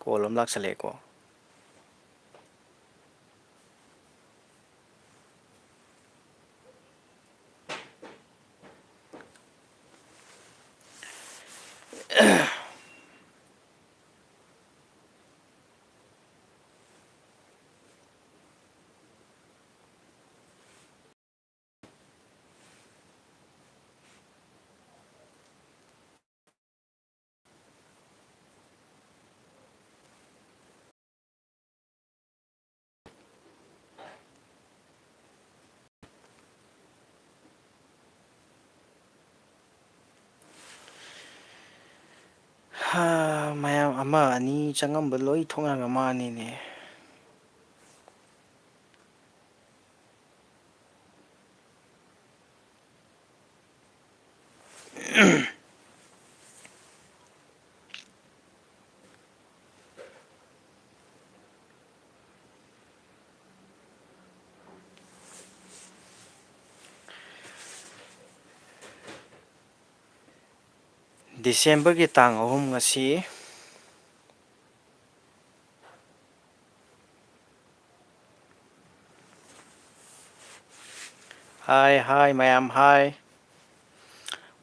ꯀꯣꯜ ꯑꯃ ꯂꯥꯛꯁꯜꯂꯛꯑꯦꯀꯣ ꯃꯌꯥꯝ ꯑꯃ ꯑꯅꯤ ꯆꯪꯉꯝꯕ ꯂꯣꯏ ꯊꯣꯛꯅꯔꯒ ꯃꯥꯅꯤꯅꯦ ꯗꯤꯁꯦꯝꯕꯔꯒꯤ ꯇꯥꯡ 3 ꯉꯁꯤ ꯍꯥꯏ ꯍꯥꯏ ꯃꯌꯥꯝ ꯍꯥꯏ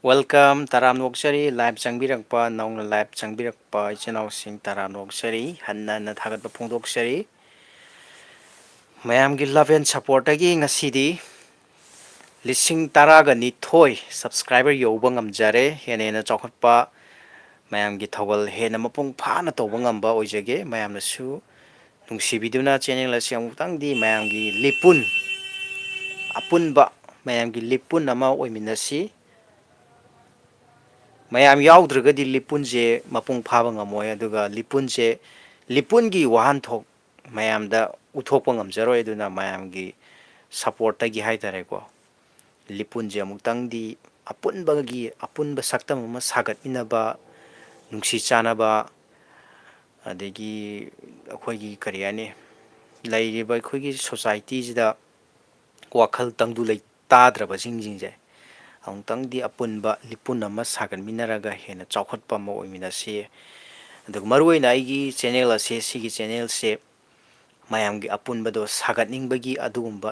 ꯋꯦꯜꯀꯝ ꯇꯔꯥꯝꯅ ꯑꯣꯛꯆꯔꯤ ꯂꯥꯏꯚ ꯆꯪꯕꯤꯔꯛꯄ ꯅꯧꯅ ꯂꯥꯏꯚ ꯆꯪꯕꯤꯔꯛꯄ ꯏꯆꯤꯜ ꯏꯅꯥꯎꯁꯤꯡ ꯇꯔꯥꯝꯅ ꯑꯣꯛꯆꯔꯤ ꯍꯟꯅ ꯍꯟꯅ ꯊꯥꯒꯠꯄ ꯐꯣꯡꯗꯣꯛꯆꯔꯤ ꯃꯌꯥꯝꯒꯤ ꯂꯚ ꯑꯦꯟ ꯁꯄꯣꯔꯠꯇꯒꯤ ꯉꯁꯤꯗꯤ 12,000 ꯁꯕꯁꯀ꯭ꯔꯥꯏꯕꯔ ꯌꯧꯕ ꯉꯝꯖꯔꯦ ꯍꯦꯟꯅ ꯍꯦꯟꯅ ꯆꯥꯎꯈꯠꯄ ꯃꯌꯥꯝꯒꯤ ꯊꯧꯒꯜ ꯍꯦꯟꯅ ꯃꯄꯨꯡ ꯐꯥꯅ ꯇꯧꯕ ꯉꯝꯕ ꯑꯣꯏꯖꯒꯦ ꯃꯌꯥꯝꯅꯁꯨ ꯅꯨꯡꯁꯤꯕꯤꯗꯨꯅ ꯆꯦꯅꯦꯜ ꯑꯁꯤ ꯑꯃꯨꯛꯇꯪꯗꯤ ꯃꯌꯥꯝꯒꯤ ꯂꯤꯄꯨꯟ ꯑꯄꯨꯟꯕ ꯃꯌꯥꯝꯒꯤ ꯂꯤꯄꯨꯟ ꯑꯃ ꯑꯣꯏꯃꯤꯟꯅꯁꯤ ꯃꯌꯥꯝ ꯌꯥꯎꯗ꯭ꯔꯒꯗꯤ ꯂꯤꯄꯨꯟꯁꯦ ꯃꯄꯨꯡ ꯐꯥꯕ ꯉꯝꯃꯣꯏ ꯑꯗꯨꯒ ꯂꯤꯄꯨꯟꯒꯤ ꯋꯥꯍꯟꯊꯣꯛ ꯃꯌꯥꯝꯗ ꯎꯠꯊꯣꯛꯄ ꯉꯝꯖꯔꯣꯏ ꯑꯗꯨꯅ ꯃꯌꯥꯝꯒꯤ ꯁꯞꯄꯣꯔꯠꯇꯒꯤ ꯍꯥꯏꯇꯥꯔꯦꯀꯣ ꯂꯤꯄꯨꯟꯁꯦ ꯑꯃꯨꯛꯇꯪꯗꯤ ꯑꯄꯨꯟꯕ ꯁꯛꯇꯝ ꯑꯃ ꯁꯥꯒꯠꯃꯤꯟꯅꯕ ꯅꯨꯡꯁꯤ ꯆꯥꯟꯅꯕ ꯑꯗꯒꯤ ꯑꯩꯈꯣꯏꯒꯤ ꯀꯔꯤ ꯍꯥꯏꯅꯤ ꯂꯩꯔꯤꯕ ꯑꯩꯈꯣꯏꯒꯤ ꯁꯣꯁꯥꯏꯇꯤꯁꯤꯗ ꯋꯥꯈꯜ ꯇꯪꯗꯨ ꯂꯩꯇꯥꯗ꯭ꯔꯕꯁꯤꯡꯁꯦ ꯑꯃꯨꯛꯇꯪꯗꯤ ꯑꯄꯨꯟꯕ ꯂꯤꯄꯨꯟ ꯑꯃ ꯁꯥꯒꯠꯃꯤꯟꯅꯔꯒ ꯍꯦꯟꯅ ꯆꯥꯎꯈꯠꯄ ꯑꯃ ꯑꯣꯏꯃꯤꯟꯅꯁꯤ ꯑꯗꯨꯒ ꯃꯔꯨꯑꯣꯏꯅ ꯑꯩꯒꯤ ꯆꯦꯅꯦꯜ ꯑꯁꯦ ꯁꯤꯒꯤ ꯆꯦꯅꯦꯜꯁꯦ ꯃꯌꯥꯝꯒꯤ ꯑꯄꯨꯟꯕꯗꯣ ꯁꯥꯒꯠꯅꯤꯡꯕꯒꯤ ꯑꯗꯨꯒꯨꯝꯕ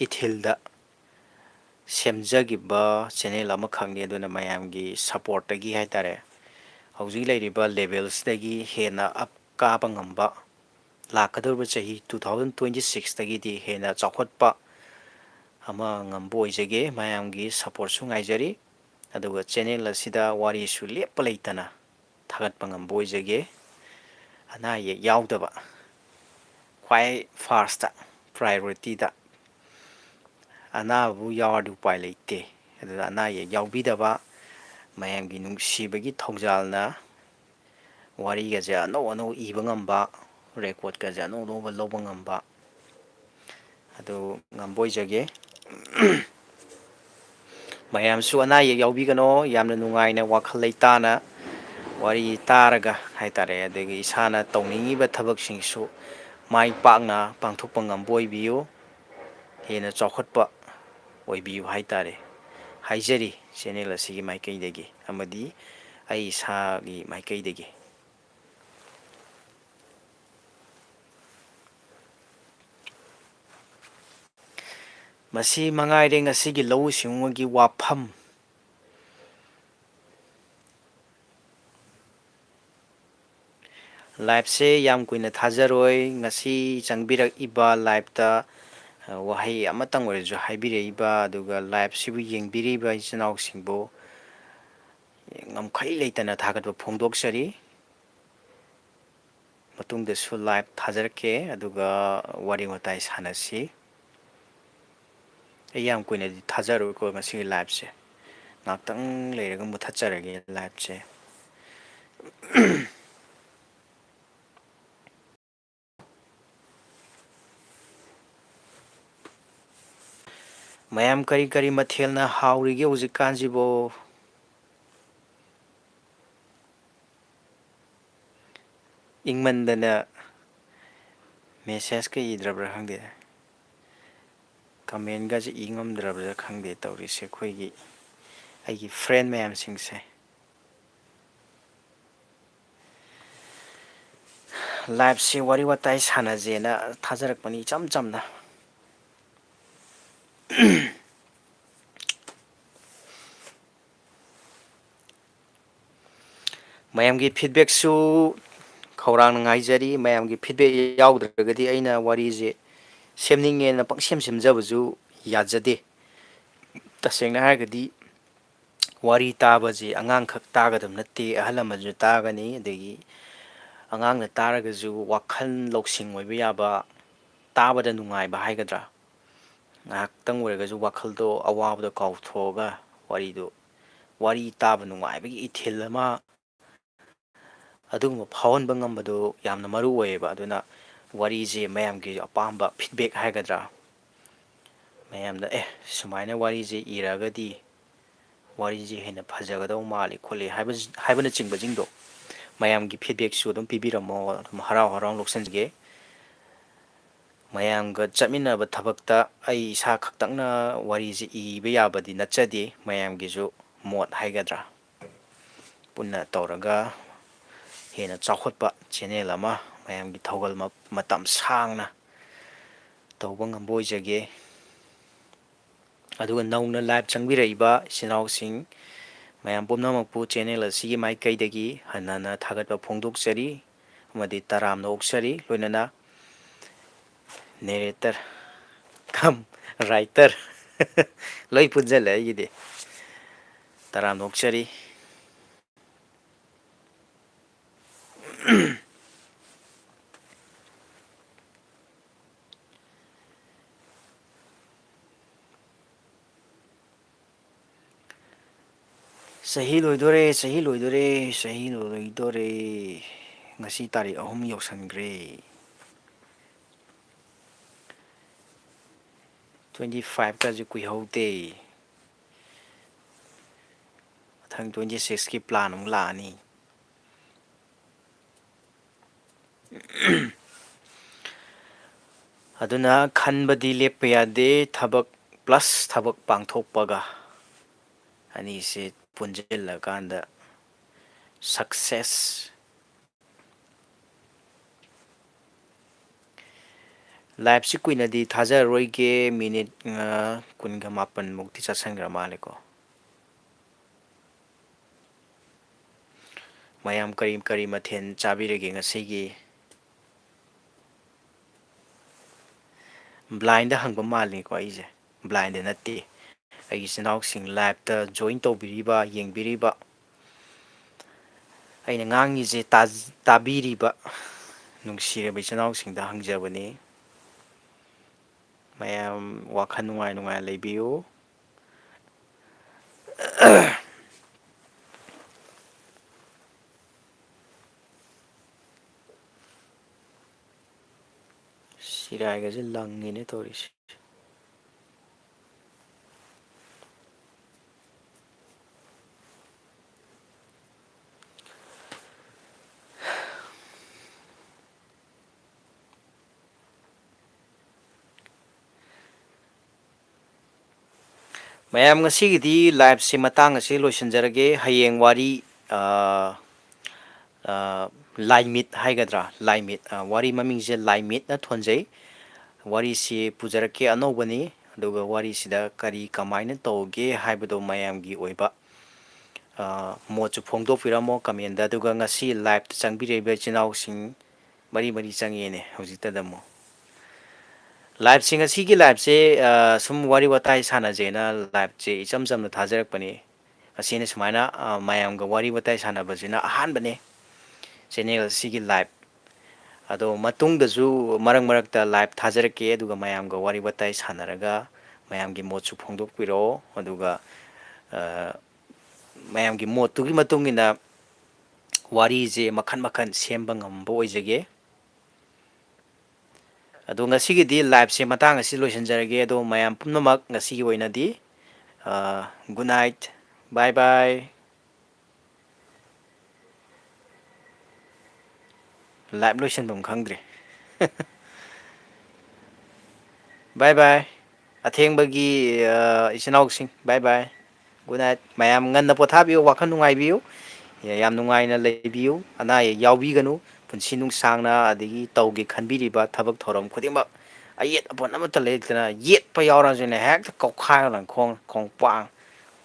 ꯏꯊꯤꯜꯗ ꯁꯦꯝꯖꯈꯤꯕ ꯆꯦꯅꯦꯜ ꯑꯃꯈꯛꯅꯤ ꯑꯗꯨꯅ ꯃꯌꯥꯝꯒꯤ ꯁꯞꯄꯣꯔꯠꯇꯒꯤ ꯍꯥꯏꯇꯥꯔꯦ ꯍꯧꯖꯤꯛ ꯂꯩꯔꯤꯕ ꯂꯦꯚꯦꯜꯁꯤꯗꯒꯤ ꯍꯦꯟꯅ ꯑꯞ ꯀꯥꯕ ꯉꯝꯕ ꯂꯥꯛꯀꯗꯧꯔꯤꯕ ꯆꯍꯤ 2026ꯇꯒꯤꯗꯤ ꯍꯦꯟꯅ ꯆꯥꯎꯈꯠꯄ ꯑꯃ ꯉꯝꯕ ꯑꯣꯏꯖꯒꯦ ꯃꯌꯥꯝꯒꯤ ꯁꯄꯣꯔꯠꯁꯨ ꯉꯥꯏꯖꯔꯤ ꯑꯗꯨꯒ ꯆꯦꯅꯦꯜ ꯑꯁꯤꯗ ꯋꯥꯔꯤꯁꯨ ꯂꯦꯞꯄ ꯂꯩꯇꯅ ꯊꯥꯒꯠꯄ ꯉꯝꯕ ꯑꯣꯏꯖꯒꯦ ꯑꯅꯥ ꯑꯌꯦꯛ ꯌꯥꯎꯗꯕ ꯈ꯭ꯋꯥꯏ ꯐꯥꯔꯁꯇ ꯄ꯭ꯔꯥꯏꯌꯣꯔꯤꯇꯤꯗ ꯑꯅꯥꯕꯕꯨ ꯌꯥꯎꯔꯗꯤ ꯎꯄꯥꯏ ꯂꯩꯇꯦ ꯑꯗꯨꯅ ꯑꯅꯥ ꯑꯌꯦꯛ ꯌꯥꯎꯕꯤꯗꯕ ꯃꯌꯥꯝꯒꯤ ꯅꯨꯡꯁꯤꯕꯒꯤ ꯊꯧꯖꯥꯜꯅ ꯋꯥꯔꯤꯒꯁꯦ ꯑꯅꯧ ꯑꯅꯧ ꯏꯕ ꯉꯝꯕ ꯔꯦꯀꯣꯔꯠꯀꯁꯦ ꯑꯅꯧ ꯑꯅꯧꯕ ꯂꯧꯕ ꯉꯝꯕ ꯑꯗꯨ ꯉꯝꯕ ꯑꯣꯏꯖꯒꯦ ꯃꯌꯥꯝꯁꯨ ꯑꯅꯥ ꯑꯌꯦꯛ ꯌꯥꯎꯕꯤꯒꯅꯣ ꯌꯥꯝꯅ ꯅꯨꯡꯉꯥꯏꯅ ꯋꯥꯈꯜ ꯂꯩꯇꯥꯅ ꯋꯥꯔꯤ ꯇꯥꯔꯒ ꯍꯥꯏꯇꯥꯔꯦ ꯑꯗꯒꯤ ꯏꯁꯥꯅ ꯇꯧꯅꯤꯡꯉꯤꯕ ꯊꯕꯛꯁꯤꯡꯁꯨ ꯃꯥꯏ ꯄꯥꯛꯅ ꯄꯥꯡꯊꯣꯛꯄ ꯉꯝꯕ ꯑꯣꯏꯕꯤꯌꯨ ꯍꯦꯟꯅ ꯆꯥꯎꯈꯠꯄ ꯑꯣꯏꯕꯤꯌꯨ ꯍꯥꯏꯇꯥꯔꯦ ꯍꯥꯏꯖꯔꯤ ꯆꯦꯅꯦꯜ ꯑꯁꯤꯒꯤ ꯃꯥꯏꯀꯩꯗꯒꯤ ꯑꯃꯗꯤ ꯑꯩ ꯏꯁꯥꯒꯤ ꯃꯥꯏꯀꯩꯗꯒꯤ ꯃꯁꯤ ꯃꯉꯥꯏꯔꯦ ꯉꯁꯤꯒꯤ ꯂꯧꯎ ꯁꯤꯡꯎꯕꯒꯤ ꯋꯥꯐꯝ꯫ ꯂꯥꯏꯞꯁꯦ ꯌꯥꯝ ꯀꯨꯏꯅ ꯊꯥꯖꯔꯣꯏ ꯉꯁꯤ ꯆꯪꯕꯤꯔꯛꯏꯕ ꯂꯥꯏꯞꯇ ꯋꯥꯍꯩ ꯑꯃꯇꯪ ꯑꯣꯏꯔꯁꯨ ꯍꯥꯏꯕꯤꯔꯛꯏꯕ ꯑꯗꯨꯒ ꯂꯥꯏꯞꯁꯤꯕꯨ ꯌꯦꯡꯕꯤꯔꯤꯕ ꯏꯆꯤꯜ ꯏꯅꯥꯎꯁꯤꯡꯕꯨ ꯉꯝꯈꯩ ꯂꯩꯇꯅ ꯊꯥꯒꯠꯄ ꯐꯣꯡꯗꯣꯛꯆꯔꯤ꯫ ꯃꯇꯨꯡꯗꯁꯨ ꯂꯥꯏꯞ ꯊꯥꯖꯔꯛꯀꯦ ꯑꯗꯨꯒ ꯋꯥꯔꯤ ꯋꯥꯇꯥꯏ ꯁꯥꯟꯅꯁꯤ꯫ ꯑꯩ ꯌꯥꯝ ꯀꯨꯏꯅꯗꯤ ꯊꯥꯖꯔꯣꯏꯀꯣ ꯉꯁꯤꯒꯤ ꯂꯥꯏꯞꯁꯦ ꯉꯥꯏꯍꯥꯛꯇꯪ ꯂꯩꯔꯒ ꯃꯨꯠꯊꯠꯆꯔꯒꯦ ꯂꯥꯏꯞꯁꯦ꯫ ꯃꯌꯥꯝ ꯀꯔꯤ ꯀꯔꯤ ꯃꯊꯦꯜꯅ ꯍꯥꯎꯔꯤꯒꯦ ꯍꯧꯖꯤꯛꯀꯥꯟꯁꯤꯕꯨ? ꯏꯪꯃꯟꯗꯅ ꯃꯦꯁꯦꯁꯀ ꯏꯗ꯭ꯔꯕ꯭ꯔꯥ ꯈꯪꯗꯦ꯫ ꯀꯃꯦꯟꯒꯁꯦ ꯏ ꯉꯝꯗ꯭ꯔꯕ꯭ꯔꯥ ꯈꯪꯗꯦ ꯇꯧꯔꯤꯁꯦ ꯑꯩꯈꯣꯏꯒꯤ ꯑꯩꯒꯤ ꯐ꯭ꯔꯦꯟ ꯃꯌꯥꯝꯁꯤꯡꯁꯦ꯫ ꯂꯥꯏꯞꯁꯦ ꯋꯥꯔꯤ ꯋꯥꯇꯥꯏ ꯁꯥꯟꯅꯖꯦꯅ ꯊꯥꯖꯔꯛꯄꯅꯤ ꯏꯆꯝ ꯆꯝꯅ꯫ ꯃꯌꯥꯝꯒꯤ ꯐꯤꯠꯕꯦꯛꯁꯨ ꯈꯧꯔꯥꯡꯅ ꯉꯥꯏꯖꯔꯤ ꯃꯌꯥꯝꯒꯤ ꯐꯤꯠꯕꯦꯛ ꯌꯥꯎꯗ꯭ꯔꯒꯗꯤ ꯑꯩꯅ ꯋꯥꯔꯤꯁꯦ ꯁꯦꯝꯅꯤꯡꯉꯦꯅ ꯄꯪꯁꯦꯝ ꯁꯦꯝꯖꯕꯁꯨ ꯌꯥꯖꯗꯦ꯫ ꯇꯁꯦꯡꯅ ꯍꯥꯏꯔꯒꯗꯤ ꯋꯥꯔꯤ ꯇꯥꯕꯁꯤ ꯑꯉꯥꯡꯈꯛ ꯇꯥꯒꯗꯕ ꯅꯠꯇꯦ ꯑꯍꯜ ꯂꯃꯟꯁꯨ ꯇꯥꯒꯅꯤ ꯑꯗꯒꯤ ꯑꯉꯥꯡꯅ ꯇꯥꯔꯒꯁꯨ ꯋꯥꯈꯜ ꯂꯧꯁꯤꯡ ꯑꯣꯏꯕ ꯌꯥꯕ ꯇꯥꯕꯗ ꯅꯨꯡꯉꯥꯏꯕ ꯍꯥꯏꯒꯗ꯭ꯔꯥ ꯉꯥꯏꯍꯥꯛꯇꯪ ꯑꯣꯏꯔꯒꯁꯨ ꯋꯥꯈꯜꯗꯣ ꯑꯋꯥꯕꯗꯣ ꯀꯥꯎꯊꯣꯛꯑꯒ ꯋꯥꯔꯤꯗꯨ ꯋꯥꯔꯤ ꯇꯥꯕ ꯅꯨꯡꯉꯥꯏꯕꯒꯤ ꯏꯊꯤꯜ ꯑꯃ ꯑꯗꯨꯒꯨꯝꯕ ꯐꯥꯎꯍꯟꯕ ꯉꯝꯕꯗꯨ ꯌꯥꯝꯅ ꯃꯔꯨ ꯑꯣꯏꯌꯦꯕ ꯑꯗꯨꯅ ꯋꯥꯔꯤꯁꯦ ꯃꯌꯥꯝꯒꯤ ꯑꯄꯥꯝꯕ ꯐꯤꯠꯕꯦꯛ ꯍꯥꯏꯒꯗ꯭ꯔꯥ ꯃꯌꯥꯝꯗ ꯁꯨꯃꯥꯏꯅ ꯋꯥꯔꯤꯁꯦ ꯏꯔꯛꯑꯒꯗꯤ ꯋꯥꯔꯤꯁꯦ ꯍꯦꯟꯅ ꯐꯖꯒꯗꯧ ꯃꯥꯜꯂꯤ ꯈꯣꯠꯂꯤ ꯍꯥꯏꯕꯅꯆꯤꯡꯕꯁꯤꯡꯗꯣ ꯃꯌꯥꯝꯒꯤ ꯐꯤꯠꯕꯦꯛꯁꯨ ꯑꯗꯨꯝ ꯄꯤꯕꯤꯔꯝꯃꯣ ꯑꯗꯨꯝ ꯍꯔꯥꯎ ꯍꯔꯥꯎ ꯂꯧꯁꯤꯟꯖꯒꯦ꯫ ꯃꯌꯥꯝꯒ ꯆꯠꯃꯤꯟꯅꯕ ꯊꯕꯛꯇ ꯑꯩ ꯏꯁꯥ ꯈꯛꯇꯪꯅ ꯋꯥꯔꯤꯁꯤ ꯏꯕ ꯌꯥꯕꯗꯤ ꯅꯠꯆꯗꯦ ꯃꯌꯥꯝꯒꯤꯁꯨ ꯃꯣꯠ ꯍꯥꯏꯒꯗ꯭ꯔꯥ ꯄꯨꯟꯅ ꯇꯧꯔꯒ ꯍꯦꯟꯅ ꯆꯥꯎꯈꯠꯄ ꯆꯦꯅꯦꯜ ꯑꯃ ꯃꯌꯥꯝꯒꯤ ꯊꯧꯒꯜ ꯃꯇꯝ ꯁꯥꯡꯅ ꯇꯧꯕ ꯉꯝꯕ ꯑꯣꯏꯖꯒꯦ꯫ ꯑꯗꯨꯒ ꯅꯧꯅ ꯂꯥꯏꯞ ꯆꯪꯕꯤꯔꯛꯏꯕ ꯏꯆꯤꯜ ꯏꯅꯥꯎꯁꯤꯡ ꯃꯌꯥꯝ ꯄꯨꯝꯅꯃꯛꯄꯨ ꯆꯦꯅꯦꯜ ꯑꯁꯤꯒꯤ ꯃꯥꯏꯀꯩꯗꯒꯤ ꯍꯟꯅ ꯍꯟꯅ ꯊꯥꯒꯠꯄ ꯐꯣꯡꯗꯣꯛꯆꯔꯤ ꯑꯃꯗꯤ ꯇꯔꯥꯝꯅ ꯑꯣꯛꯆꯔꯤ ꯂꯣꯏꯅꯅ ꯅꯦꯔꯦꯇꯔ ꯀꯝ ꯔꯥꯏꯇꯔ ꯂꯣꯏ ꯄꯨꯟꯁꯤꯜꯂꯦ ꯑꯩꯒꯤꯗꯤ ꯇꯔꯥꯝꯅ ꯑꯣꯛꯆꯔꯤ꯫ ꯆꯍꯤ ꯂꯣꯏꯗꯣꯔꯦ ꯆꯍꯤ ꯂꯣꯏꯗꯣꯔꯦ ꯆꯍꯤ ꯂꯣꯏꯗꯣꯔꯦ ꯉꯁꯤ ꯇꯥꯔꯤꯛ 3 ꯌꯧꯁꯟꯈ꯭ꯔꯦ꯫ 25ꯀꯁꯦ ꯀꯨꯏꯍꯧꯗꯦ ꯃꯊꯪ 26ꯀꯤ ꯄ꯭ꯂꯥꯟ ꯑꯃꯨꯛ ꯂꯥꯛꯑꯅꯤ꯫ ꯑꯗꯨꯅ ꯈꯟꯕꯗꯤ ꯂꯦꯞꯄ ꯌꯥꯗꯦ ꯊꯕꯛ ꯄ꯭ꯂꯁ ꯊꯕꯛ ꯄꯥꯡꯊꯣꯛꯄꯒ ꯑꯅꯤꯁꯤ ꯄꯨꯟꯁꯤꯜꯂꯀꯥꯟꯗ ꯁꯛꯁꯦꯁ ꯂꯥꯏꯞꯁꯤ ꯀꯨꯏꯅꯗꯤ ꯊꯥꯖꯔꯔꯣꯏꯒꯦ ꯃꯤꯅꯤꯠ 18 ꯆꯠꯁꯟꯈ꯭ꯔ ꯃꯥꯜꯂꯦꯀꯣ꯫ ꯃꯌꯥꯝ ꯀꯔꯤ ꯀꯔꯤ ꯃꯊꯦꯜ ꯆꯥꯕꯤꯔꯒꯦ ꯉꯁꯤꯒꯤ? ꯕ꯭ꯂꯥꯏꯟꯗ ꯍꯪꯕ ꯃꯥꯜꯂꯤꯀꯣ ꯑꯩꯁꯦ ꯕ꯭ꯂꯥꯏꯟꯗ ꯅꯠꯇꯦ ꯑꯩꯒꯤ ꯏꯆꯤꯜ ꯏꯅꯥꯎꯁꯤꯡ ꯂꯥꯏꯞꯇ ꯖꯣꯏꯟ ꯇꯧꯕꯤꯔꯤꯕ ꯌꯦꯡꯕꯤꯔꯤꯕ ꯑꯩꯅ ꯉꯥꯡꯉꯤꯁꯦ ꯇꯥꯕꯤꯔꯤꯕ ꯅꯨꯡꯁꯤꯔꯕ ꯏꯆꯤꯜ ꯏꯅꯥꯎꯁꯤꯡꯗ ꯍꯪꯖꯕꯅꯤ ꯃꯌꯥꯝ ꯋꯥꯈꯜ ꯅꯨꯡꯉꯥꯏ ꯅꯨꯡꯉꯥꯏ ꯂꯩꯕꯤꯌꯨ꯫ ꯁꯤꯔꯥꯏꯒꯁꯦ ꯂꯪꯉꯤꯅꯦ ꯇꯧꯔꯤꯁꯦ꯫ ꯃꯌꯥꯝ ꯉꯁꯤꯒꯤꯗꯤ ꯂꯥꯏꯞꯁꯦ ꯃꯇꯥꯡ ꯑꯁꯤ ꯂꯣꯏꯁꯤꯟꯖꯔꯒꯦ ꯍꯌꯦꯡ ꯋꯥꯔꯤ ꯂꯥꯏꯃꯤꯠ ꯍꯥꯏꯒꯗ꯭ꯔꯥ ꯂꯥꯏꯃꯤꯠ ꯋꯥꯔꯤ ꯃꯃꯤꯡꯁꯦ ꯂꯥꯏꯃꯤꯠꯅ ꯊꯣꯟꯖꯩ ꯋꯥꯔꯤꯁꯤ ꯄꯨꯖꯔꯛꯀꯦ ꯑꯅꯧꯕꯅꯤ ꯑꯗꯨꯒ ꯋꯥꯔꯤꯁꯤꯗ ꯀꯔꯤ ꯀꯃꯥꯏꯅ ꯇꯧꯒꯦ ꯍꯥꯏꯕꯗꯣ ꯃꯌꯥꯝꯒꯤ ꯑꯣꯏꯕ ꯃꯣꯠꯁꯨ ꯐꯣꯡꯗꯣꯛꯄꯤꯔꯝꯃꯣ ꯀꯃꯦꯟꯗ ꯑꯗꯨꯒ ꯉꯁꯤ ꯂꯥꯏꯚꯇ ꯆꯪꯕꯤꯔꯛꯏꯕ ꯏꯆꯤꯜ ꯏꯅꯥꯎꯁꯤꯡ ꯃꯔꯤ ꯃꯔꯤ ꯆꯪꯉꯦꯅꯦ ꯍꯧꯖꯤꯛꯇꯗ ꯑꯃꯨꯛ ꯂꯥꯏꯚꯁꯤꯡ ꯑꯁꯤꯒꯤ ꯂꯥꯏꯚꯁꯦ ꯁꯨꯝ ꯋꯥꯔꯤ ꯋꯥꯇꯥꯏ ꯁꯥꯟꯅꯖꯦꯅ ꯂꯥꯏꯚꯁꯦ ꯏꯆꯝ ꯆꯝꯅ ꯊꯥꯖꯔꯛꯄꯅꯤ ꯑꯁꯤꯅ ꯁꯨꯃꯥꯏꯅ ꯃꯌꯥꯝꯒ ꯋꯥꯔꯤ ꯋꯥꯇꯥꯏ ꯁꯥꯟꯅꯕꯁꯤꯅ ꯑꯍꯥꯟꯕꯅꯦ ꯆꯦꯅꯦꯜ ꯑꯁꯤꯒꯤ ꯂꯥꯏꯚ ꯑꯗꯣ ꯃꯇꯨꯡꯗꯁꯨ ꯃꯔꯛ ꯃꯔꯛꯇ ꯂꯥꯏꯚ ꯊꯥꯖꯔꯛꯀꯦ ꯑꯗꯨꯒ ꯃꯌꯥꯝꯒ ꯋꯥꯔꯤ ꯋꯥꯇꯥꯏ ꯁꯥꯟꯅꯔꯒ ꯃꯌꯥꯝꯒꯤ ꯃꯣꯠꯁꯨ ꯐꯣꯡꯗꯣꯛꯄꯤꯔꯛꯑꯣ ꯑꯗꯨꯒ ꯃꯌꯥꯝꯒꯤ ꯃꯣꯠꯇꯨꯒꯤ ꯃꯇꯨꯡ ꯏꯟꯅ ꯋꯥꯔꯤꯁꯦ ꯃꯈꯟ ꯃꯈꯟ ꯁꯦꯝꯕ ꯉꯝꯕ ꯑꯣꯏꯖꯒꯦ ꯑꯗꯣ ꯉꯁꯤꯒꯤꯗꯤ ꯂꯥꯏꯚꯁꯦ ꯃꯇꯥꯡ ꯑꯁꯤ ꯂꯣꯏꯁꯤꯟꯖꯔꯒꯦ ꯑꯗꯣ ꯃꯌꯥꯝ ꯄꯨꯝꯅꯃꯛ ꯉꯁꯤꯒꯤ ꯑꯣꯏꯅꯗꯤ ꯒꯨꯗ ꯅꯥꯏꯠ ꯕꯥꯏ ꯕꯥꯏ ꯂꯥꯏꯚ ꯂꯣꯏꯁꯟꯐꯝ ꯈꯪꯗ꯭ꯔꯦ ꯕꯥꯏ ꯕꯥꯏ ꯑꯊꯦꯡꯕꯒꯤ ꯏꯆꯤꯟ ꯏꯅꯥꯎꯁꯤꯡ ꯕꯥꯏ ꯕꯥꯏ ꯒꯨꯗ ꯅꯥꯏꯠ ꯃꯌꯥꯝ ꯉꯟꯅ ꯄꯣꯊꯥꯕꯤꯌꯨ ꯋꯥꯈꯜ ꯅꯨꯡꯉꯥꯏꯕꯤꯌꯨ ꯌꯥꯝ ꯅꯨꯡꯉꯥꯏꯅ ꯂꯩꯕꯤꯌꯨ ꯑꯅꯥ ꯑꯌꯦꯛ ꯌꯥꯎꯕꯤꯒꯅꯨ ꯄꯨꯟꯁꯤ ꯅꯨꯡꯁꯥꯡꯅ ꯑꯗꯒꯤ ꯇꯧꯒꯦ ꯈꯟꯕꯤꯔꯤꯕ ꯊꯕꯛ ꯊꯧꯔꯝ ꯈꯨꯗꯤꯡꯃꯛ ꯑꯌꯦꯠ ꯑꯄꯟ ꯑꯃꯠꯇ ꯂꯩꯇꯅ ꯌꯦꯠꯄ ꯌꯥꯎꯔꯁꯨꯅꯦ ꯍꯦꯛꯇ ꯀꯧꯈꯥꯏꯔꯗꯅ ꯈꯣꯡꯄꯥꯡ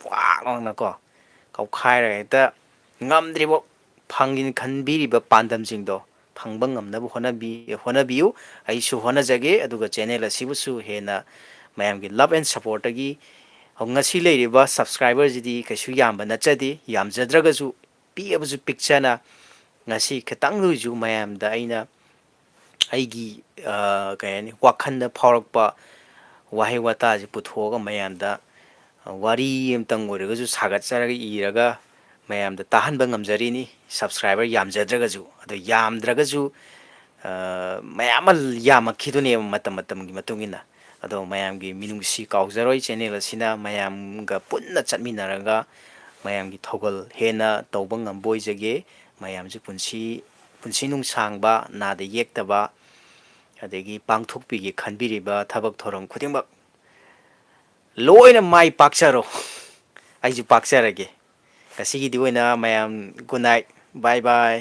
ꯄꯥꯛ ꯂꯥꯎꯅꯀꯣ ꯀꯧꯈꯥꯏꯔꯒ ꯍꯦꯛꯇ ꯉꯝꯗ꯭ꯔꯤꯕ ꯐꯪꯒꯦꯅ ꯈꯟꯕꯤꯔꯤꯕ ꯄꯥꯟꯗꯝꯁꯤꯡꯗꯣ ꯐꯪꯕ ꯉꯝꯅꯕ ꯍꯣꯠꯅꯕꯤꯌꯨ ꯑꯩꯁꯨ ꯍꯣꯠꯅꯖꯒꯦ ꯑꯗꯨꯒ ꯆꯦꯅꯦꯜ ꯑꯁꯤꯕꯨꯁꯨ ꯍꯦꯟꯅ ꯃꯌꯥꯝꯒꯤ ꯂꯞ ꯑꯦꯟ ꯁꯄꯣꯔꯠꯇꯒꯤ ꯉꯁꯤ ꯂꯩꯔꯤꯕ ꯁꯕꯁꯀ꯭ꯔꯥꯏꯕꯔꯁꯤꯗꯤ ꯀꯩꯁꯨ ꯌꯥꯝꯕ ꯅꯠꯆꯗꯦ ꯌꯥꯝꯖꯗ꯭ꯔꯒꯁꯨ ꯄꯤꯛꯑꯕꯁꯨ ꯄꯤꯛꯆꯅ ꯉꯁꯤ ꯈꯤꯇꯪ ꯂꯣꯏꯁꯨ ꯃꯌꯥꯝꯗ ꯑꯩꯅ ꯑꯩꯒꯤ ꯀꯩ ꯍꯥꯏꯅꯤ ꯋꯥꯈꯜꯗ ꯐꯥꯎꯔꯛꯄ ꯋꯥꯍꯩ ꯋꯥꯇꯥꯁꯦ ꯄꯨꯊꯣꯛꯑꯒ ꯃꯌꯥꯝꯗ ꯋꯥꯔꯤ ꯑꯃꯇꯪ ꯑꯣꯏꯔꯒꯁꯨ ꯁꯥꯒꯠꯆꯔꯒ ꯏꯔꯒ ꯃꯌꯥꯝꯗ ꯇꯥꯍꯟꯕ ꯉꯝꯖꯔꯤꯅꯤ ꯁꯕꯁꯀ꯭ꯔꯥꯏꯕꯔ ꯌꯥꯝꯖꯗ꯭ꯔꯒꯁꯨ ꯑꯗꯣ ꯌꯥꯝꯗ꯭ꯔꯒꯁꯨ ꯃꯌꯥꯝ ꯑꯃ ꯌꯥꯝꯃꯛꯈꯤꯗꯨꯅꯦꯕ ꯃꯇꯝ ꯃꯇꯝꯒꯤ ꯃꯇꯨꯡ ꯏꯟꯅ ꯑꯗꯣ ꯃꯌꯥꯝꯒꯤ ꯃꯤꯅꯨꯡꯁꯤ ꯀꯥꯎꯖꯔꯣꯏ ꯆꯦꯅꯦꯜ ꯑꯁꯤꯅ ꯃꯌꯥꯝꯒ ꯄꯨꯟꯅ ꯆꯠꯃꯤꯟꯅꯔꯒ ꯃꯌꯥꯝꯒꯤ ꯊꯧꯒꯜ ꯍꯦꯟꯅ ꯇꯧꯕ ꯉꯝꯕ ꯑꯣꯏꯖꯒꯦ ꯃꯌꯥꯝꯁꯨ ꯄꯨꯟꯁꯤ ꯅꯨꯡꯁꯥꯡꯕ ꯅꯥꯗ ꯌꯦꯛꯇꯕ ꯑꯗꯒꯤ ꯄꯥꯡꯊꯣꯛꯄꯤꯒꯦ ꯈꯟꯕꯤꯔꯤꯕ ꯊꯕꯛ ꯊꯧꯔꯝ ꯈꯨꯗꯤꯡꯃꯛ ꯂꯣꯏꯅ ꯃꯥꯏ ꯄꯥꯛꯆꯔꯣ ꯑꯩꯁꯨ ꯄꯥꯛꯆꯔꯒꯦ ꯉꯁꯤꯒꯤꯗꯤ ꯑꯣꯏꯅ ꯃꯌꯥꯝ ꯒꯨꯗ ꯅꯥꯏꯠ ꯕꯥꯏ ꯕꯥꯏ